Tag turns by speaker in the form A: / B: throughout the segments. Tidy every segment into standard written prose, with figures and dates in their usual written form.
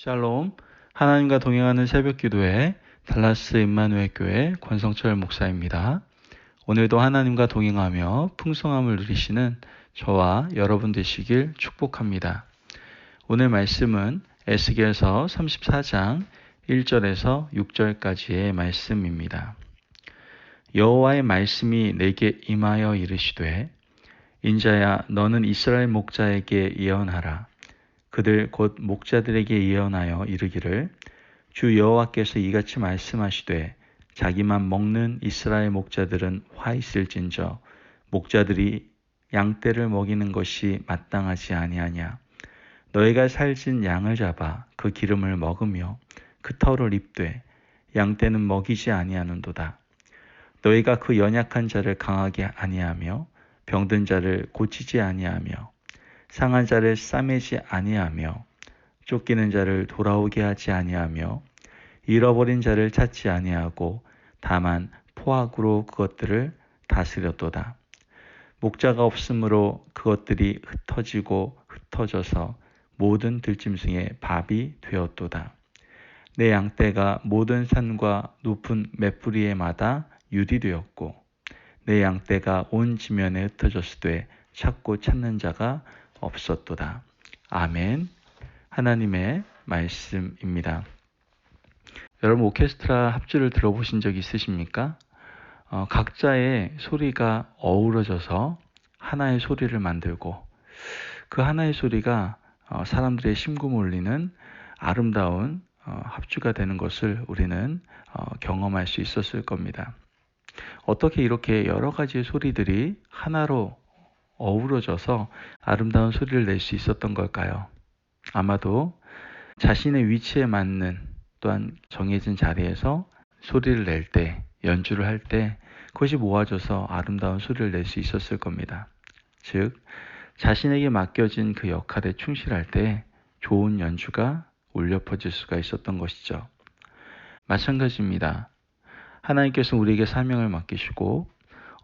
A: 샬롬, 하나님과 동행하는 새벽기도회 달라스 임마누엘 교회 권성철 목사입니다. 오늘도 하나님과 동행하며 풍성함을 누리시는 저와 여러분 되시길 축복합니다. 오늘 말씀은 에스겔서 34장 1절에서 6절까지의 말씀입니다. 여호와의 말씀이 내게 임하여 이르시되, 인자야, 너는 이스라엘 목자에게 예언하라. 그들 곧 목자들에게 예언하여 이르기를, 주 여호와께서 이같이 말씀하시되, 자기만 먹는 이스라엘 목자들은 화 있을진저 목자들이 양떼를 먹이는 것이 마땅하지 아니하냐. 너희가 살진 양을 잡아 그 기름을 먹으며 그 털을 입되 양떼는 먹이지 아니하는도다. 너희가 그 연약한 자를 강하게 아니하며 병든 자를 고치지 아니하며 상한 자를 싸매지 아니하며 쫓기는 자를 돌아오게 하지 아니하며 잃어버린 자를 찾지 아니하고 다만 포악으로 그것들을 다스렸도다. 목자가 없으므로 그것들이 흩어지고 흩어져서 모든 들짐승의 밥이 되었도다. 내 양떼가 모든 산과 높은 맷뿌리에마다 유리되었고 내 양떼가 온 지면에 흩어졌으되 찾고 찾는 자가 없었도다. 아멘. 하나님의 말씀입니다. 여러분, 오케스트라 합주를 들어보신 적 있으십니까? 각자의 소리가 어우러져서 하나의 소리를 만들고 그 하나의 소리가 사람들의 심금을 울리는 아름다운 합주가 되는 것을 우리는 경험할 수 있었을 겁니다. 어떻게 이렇게 여러 가지의 소리들이 하나로 어우러져서 아름다운 소리를 낼 수 있었던 걸까요? 아마도 자신의 위치에 맞는, 또한 정해진 자리에서 소리를 낼 때, 연주를 할 때 그것이 모아져서 아름다운 소리를 낼 수 있었을 겁니다. 즉, 자신에게 맡겨진 그 역할에 충실할 때 좋은 연주가 울려 퍼질 수가 있었던 것이죠. 마찬가지입니다. 하나님께서 우리에게 사명을 맡기시고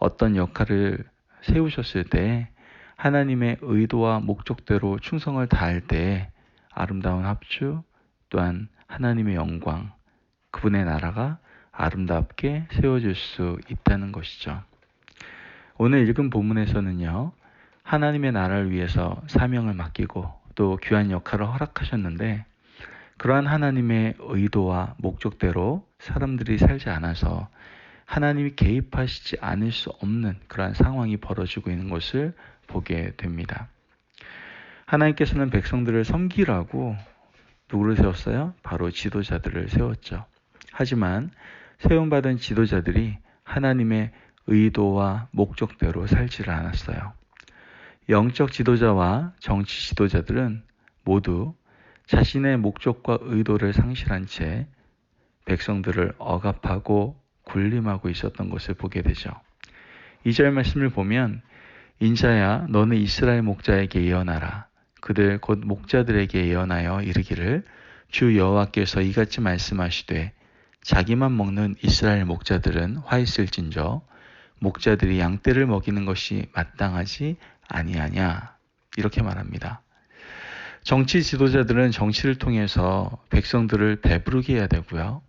A: 어떤 역할을 세우셨을 때 하나님의 의도와 목적대로 충성을 다할 때 아름다운 합주, 또한 하나님의 영광, 그분의 나라가 아름답게 세워질 수 있다는 것이죠. 오늘 읽은 본문에서는요, 하나님의 나라를 위해서 사명을 맡기고 또 귀한 역할을 허락하셨는데 그러한 하나님의 의도와 목적대로 사람들이 살지 않아서 하나님이 개입하시지 않을 수 없는 그러한 상황이 벌어지고 있는 것을 보게 됩니다. 하나님께서는 백성들을 섬기라고 누구를 세웠어요? 바로 지도자들을 세웠죠. 하지만 세움받은 지도자들이 하나님의 의도와 목적대로 살지를 않았어요. 영적 지도자와 정치 지도자들은 모두 자신의 목적과 의도를 상실한 채 백성들을 억압하고 군림하고 있었던 것을 보게 되죠. 2절 말씀을 보면, 인자야, 너는 이스라엘 목자에게 예언하라. 그들 곧 목자들에게 예언하여 이르기를, 주 여호와께서 이같이 말씀하시되, 자기만 먹는 이스라엘 목자들은 화 있을진저 목자들이 양떼를 먹이는 것이 마땅하지 아니하냐. 이렇게 말합니다. 정치 지도자들은 정치를 통해서 백성들을 배부르게 해야 되고요.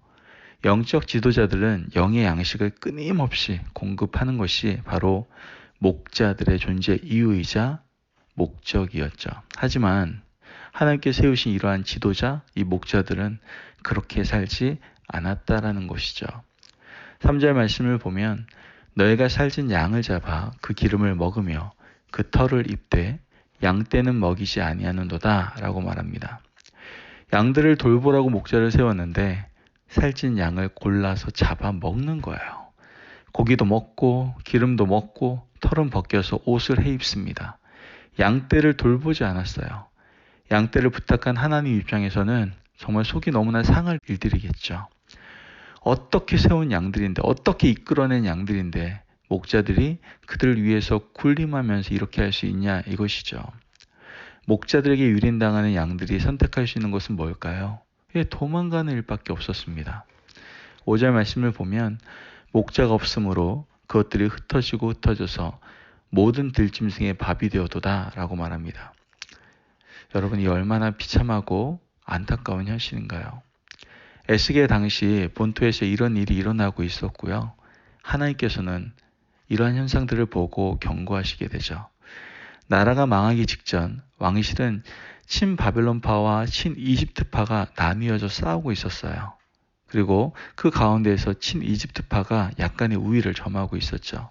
A: 영적 지도자들은 영의 양식을 끊임없이 공급하는 것이 바로 목자들의 존재 이유이자 목적이었죠. 하지만 하나님께 세우신 이러한 지도자, 이 목자들은 그렇게 살지 않았다라는 것이죠. 3절 말씀을 보면, 너희가 살진 양을 잡아 그 기름을 먹으며 그 털을 입되 양떼는 먹이지 아니하는도다 라고 말합니다. 양들을 돌보라고 목자를 세웠는데 살찐 양을 골라서 잡아 먹는 거예요. 고기도 먹고 기름도 먹고 털은 벗겨서 옷을 해입습니다. 양떼를 돌보지 않았어요. 양떼를 부탁한 하나님 입장에서는 정말 속이 너무나 상할 일들이겠죠. 어떻게 세운 양들인데, 어떻게 이끌어낸 양들인데 목자들이 그들을 위해서 군림하면서 이렇게 할 수 있냐, 이것이죠. 목자들에게 유린당하는 양들이 선택할 수 있는 것은 뭘까요? 도망가는 일밖에 없었습니다. 5절 말씀을 보면, 목자가 없으므로 그것들이 흩어지고 흩어져서 모든 들짐승의 밥이 되어도다 라고 말합니다. 여러분, 이 얼마나 비참하고 안타까운 현실인가요? 에스겔 당시 본토에서 이런 일이 일어나고 있었고요. 하나님께서는 이러한 현상들을 보고 경고하시게 되죠. 나라가 망하기 직전 왕실은 친바벨론파와 친이집트파가 나뉘어져 싸우고 있었어요. 그리고 그 가운데에서 친이집트파가 약간의 우위를 점하고 있었죠.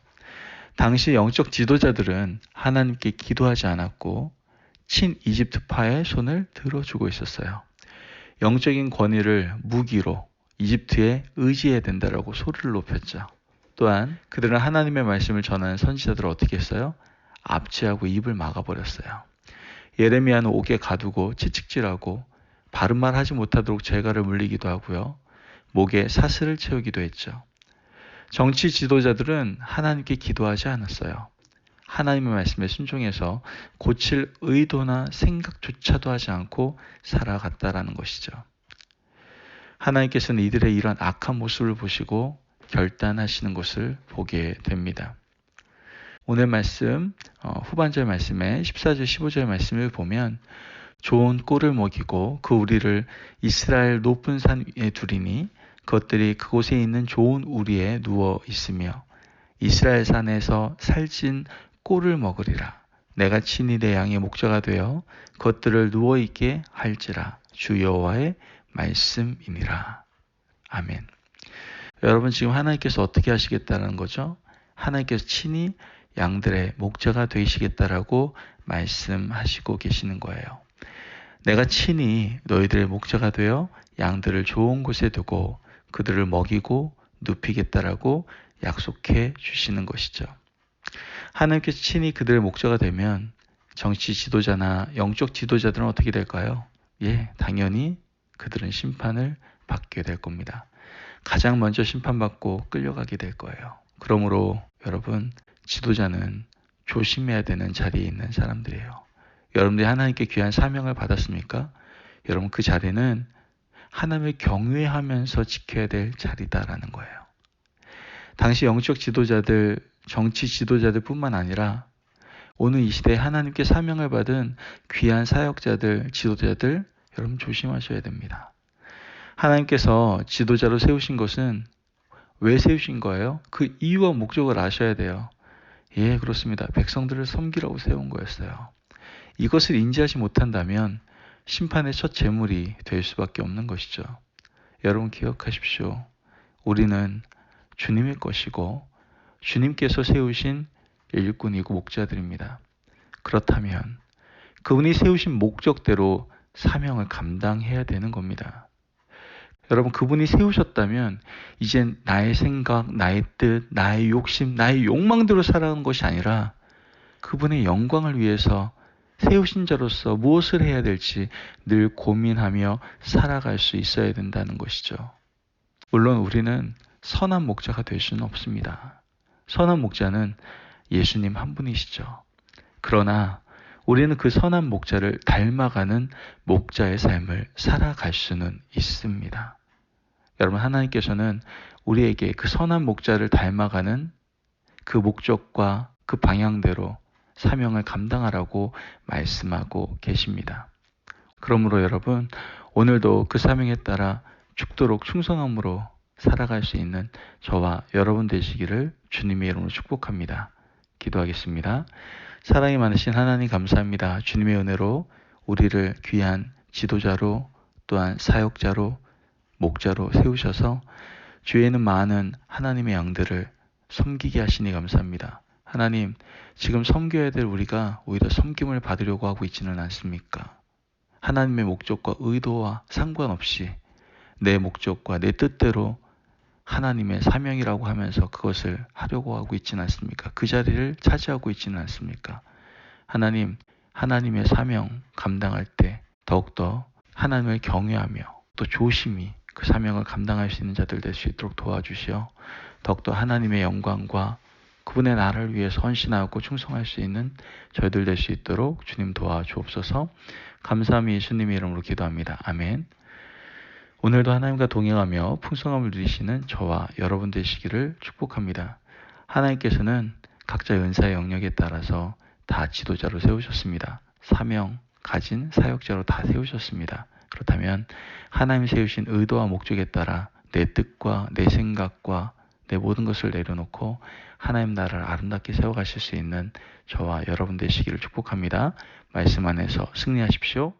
A: 당시 영적 지도자들은 하나님께 기도하지 않았고 친이집트파의 손을 들어주고 있었어요. 영적인 권위를 무기로 이집트에 의지해야 된다라고 소리를 높였죠. 또한 그들은 하나님의 말씀을 전하는 선지자들을 어떻게 했어요? 압제하고 입을 막아버렸어요. 예레미야는 옥에 가두고 채찍질하고 바른 말 하지 못하도록 죄가를 물리기도 하고요. 목에 사슬을 채우기도 했죠. 정치 지도자들은 하나님께 기도하지 않았어요. 하나님의 말씀에 순종해서 고칠 의도나 생각조차도 하지 않고 살아갔다라는 것이죠. 하나님께서는 이들의 이런 악한 모습을 보시고 결단하시는 것을 보게 됩니다. 오늘 말씀 후반절 말씀에 14절 15절 말씀을 보면 좋은 꼴을 먹이고 그 우리를 이스라엘 높은 산 위에 두리니 그것들이 그곳에 있는 좋은 우리에 누워 있으며 이스라엘 산에서 살찐 꼴을 먹으리라. 내가 친히 내 양의 목자가 되어 그것들을 누워 있게 할지라. 주 여호와의 말씀이니라. 아멘. 여러분 지금 하나님께서 어떻게 하시겠다는 거죠? 하나님께서 친히 양들의 목자가 되시겠다라고 말씀하시고 계시는 거예요. 내가 친히 너희들의 목자가 되어 양들을 좋은 곳에 두고 그들을 먹이고 눕히겠다라고 약속해 주시는 것이죠. 하나님께서 친히 그들의 목자가 되면 정치 지도자나 영적 지도자들은 어떻게 될까요? 당연히 그들은 심판을 받게 될 겁니다. 가장 먼저 심판받고 끌려가게 될 거예요. 그러므로 여러분, 지도자는 조심해야 되는 자리에 있는 사람들이에요. 여러분들이 하나님께 귀한 사명을 받았습니까? 여러분 그 자리는 하나님을 경외하면서 지켜야 될 자리다라는 거예요. 당시 영적 지도자들, 정치 지도자들 뿐만 아니라 오늘 이 시대에 하나님께 사명을 받은 귀한 사역자들, 지도자들 여러분 조심하셔야 됩니다. 하나님께서 지도자로 세우신 것은 왜 세우신 거예요? 그 이유와 목적을 아셔야 돼요. 그렇습니다. 백성들을 섬기라고 세운 거였어요. 이것을 인지하지 못한다면 심판의 첫 제물이 될 수밖에 없는 것이죠. 여러분 기억하십시오. 우리는 주님의 것이고 주님께서 세우신 일꾼이고 목자들입니다. 그렇다면 그분이 세우신 목적대로 사명을 감당해야 되는 겁니다. 여러분 그분이 세우셨다면 이젠 나의 생각, 나의 뜻, 나의 욕심, 나의 욕망대로 살아가는 것이 아니라 그분의 영광을 위해서 세우신 자로서 무엇을 해야 될지 늘 고민하며 살아갈 수 있어야 된다는 것이죠. 물론 우리는 선한 목자가 될 수는 없습니다. 선한 목자는 예수님 한 분이시죠. 그러나 우리는 그 선한 목자를 닮아가는 목자의 삶을 살아갈 수는 있습니다. 여러분 하나님께서는 우리에게 그 선한 목자를 닮아가는 그 목적과 그 방향대로 사명을 감당하라고 말씀하고 계십니다. 그러므로 여러분 오늘도 그 사명에 따라 죽도록 충성함으로 살아갈 수 있는 저와 여러분 되시기를 주님의 이름으로 축복합니다. 기도하겠습니다. 사랑이 많으신 하나님 감사합니다. 주님의 은혜로 우리를 귀한 지도자로 또한 사역자로 목자로 세우셔서 주위에는 많은 하나님의 양들을 섬기게 하시니 감사합니다. 하나님, 지금 섬겨야 될 우리가 오히려 섬김을 받으려고 하고 있지는 않습니까? 하나님의 목적과 의도와 상관없이 내 목적과 내 뜻대로 하나님의 사명이라고 하면서 그것을 하려고 하고 있지는 않습니까? 그 자리를 차지하고 있지는 않습니까? 하나님, 하나님의 사명 감당할 때 더욱더 하나님을 경외하며 또 조심히 그 사명을 감당할 수 있는 자들 될 수 있도록 도와주시어 더욱더 하나님의 영광과 그분의 나라를 위해서 헌신하고 충성할 수 있는 저희들 될 수 있도록 주님 도와주옵소서. 감사함이 예수님의 이름으로 기도합니다. 아멘. 오늘도 하나님과 동행하며 풍성함을 누리시는 저와 여러분 되시기를 축복합니다. 하나님께서는 각자의 은사의 영역에 따라서 다 지도자로 세우셨습니다. 사명 가진 사역자로 다 세우셨습니다. 그렇다면 하나님 세우신 의도와 목적에 따라 내 뜻과 내 생각과 내 모든 것을 내려놓고 하나님 나라를 아름답게 세워가실 수 있는 저와 여러분 되시기를 축복합니다. 말씀 안에서 승리하십시오.